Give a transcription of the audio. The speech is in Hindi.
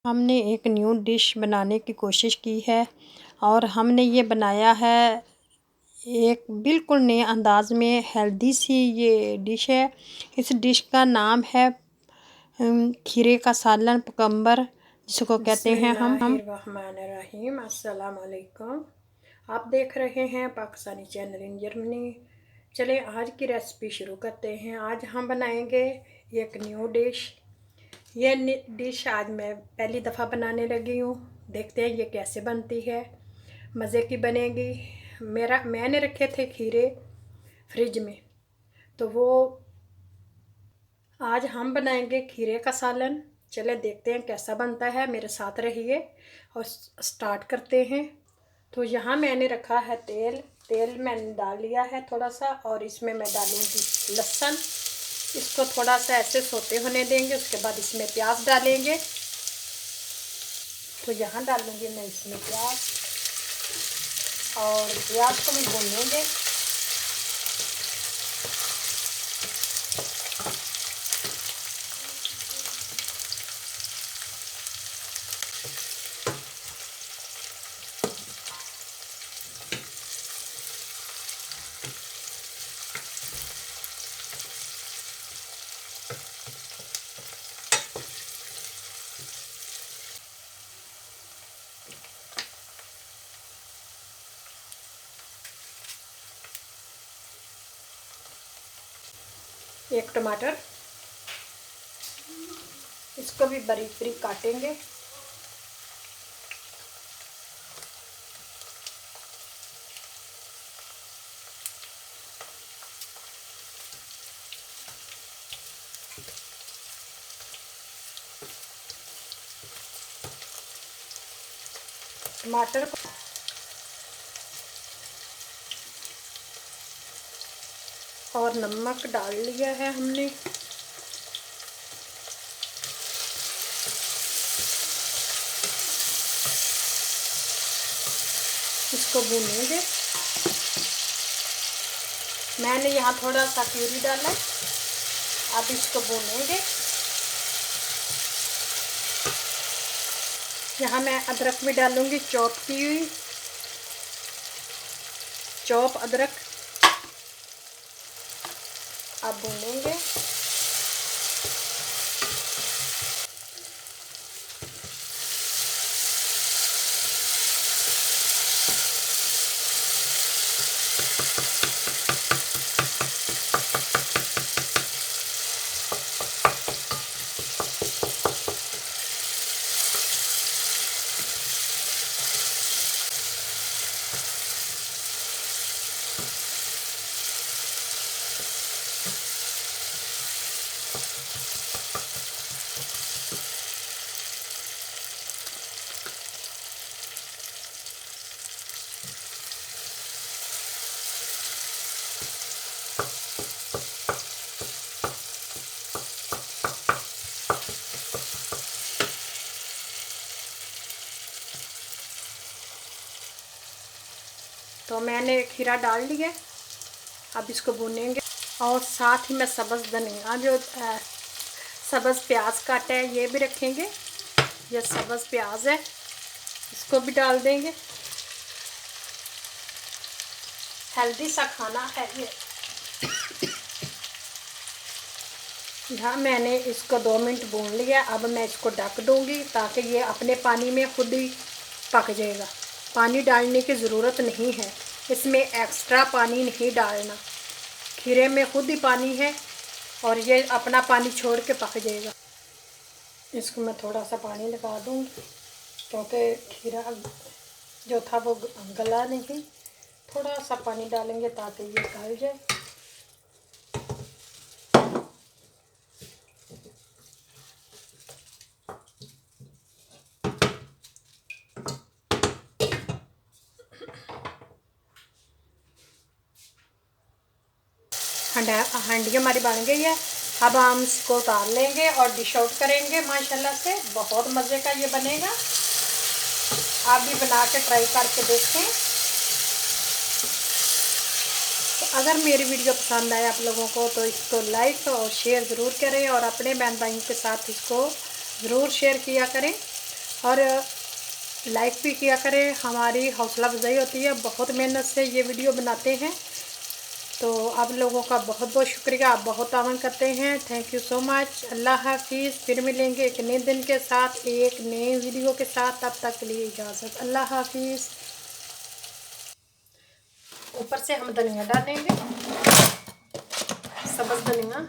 हमने एक न्यू डिश बनाने की कोशिश की है और हमने ये बनाया है एक बिल्कुल नए अंदाज में हेल्दी सी ये डिश है। इस डिश का नाम है खीरे का सालन पकम्बर, जिसको कहते हैं हम। बिस्मिल्लाहिर्रहमानिर्रहीम। अस्सलाम वालेकुम। आप देख रहे हैं पाकिस्तानी चैनल इन जर्मनी। चलिए आज की रेसिपी शुरू करते हैं। आज हम बनाएंगे एक न्यू डिश। ये डिश आज मैं पहली दफ़ा बनाने लगी हूँ। देखते हैं ये कैसे बनती है। मज़े की बनेगी। मैंने रखे थे खीरे फ्रिज में, तो वो आज हम बनाएंगे खीरे का सालन। चले देखते हैं कैसा बनता है, मेरे साथ रहिए और स्टार्ट करते हैं। तो यहाँ मैंने रखा है तेल मैंने डाल लिया है थोड़ा सा, और इसमें मैं डालूँगी लहसुन। इसको थोड़ा सा ऐसे सोते होने देंगे, उसके बाद इसमें प्याज डालेंगे। तो यहाँ डालूँगी मैं इसमें प्याज, और प्याज को भी भूनेंगे। एक टमाटर, इसको भी बारीक बारीक काटेंगे। टमाटर को और नमक डाल लिया है हमने। इसको भूनेंगे। मैंने यहाँ थोड़ा सा प्यूरी डाला, अब इसको भूनेंगे। यहाँ मैं अदरक भी डालूंगी, चॉप की हुई चॉप अदरक। अब भूनेंगे। तो मैंने खीरा डाल लिया, अब इसको भूनेंगे। और साथ ही में सब्ज़ धनिया, जो सब्ज़ प्याज काटा है, ये भी रखेंगे। ये सब्ज़ प्याज है, इसको भी डाल देंगे। हेल्दी सा खाना है ये। यहाँ मैंने इसको 2 मिनट भून लिया। अब मैं इसको ढक दूँगी, ताकि ये अपने पानी में खुद ही पक जाएगा। पानी डालने की ज़रूरत नहीं है, इसमें एक्स्ट्रा पानी नहीं डालना। खीरे में खुद ही पानी है और ये अपना पानी छोड़ के पक जाएगा। इसको मैं थोड़ा सा पानी लगा दूँगी, क्योंकि खीरा जो था वो गला नहीं। थोड़ा सा पानी डालेंगे ताकि ये गल जाए। हांडी हमारी बन गई है। अब हम इसको उतार लेंगे और डिश आउट करेंगे। माशाल्लाह से बहुत मज़े का ये बनेगा। आप भी बना के ट्राई करके देखें। तो अगर मेरी वीडियो पसंद आए आप लोगों को, तो इसको लाइक और शेयर ज़रूर करें, और अपने बहन भाइयों के साथ इसको ज़रूर शेयर किया करें। और लाइक भी किया करें, हमारी हौसला अफजाई होती है। बहुत मेहनत से ये वीडियो बनाते हैं, तो आप लोगों का बहुत बहुत शुक्रिया, आप बहुत तावन करते हैं। Thank you so much. अल्लाह हाफिज़। फिर मिलेंगे एक नए दिन के साथ, एक नए वीडियो के साथ। तब तक के लिए इजाज़त। अल्लाह हाफिज़। ऊपर से हम धनिया डालेंगे, सब्ज़ धनिया।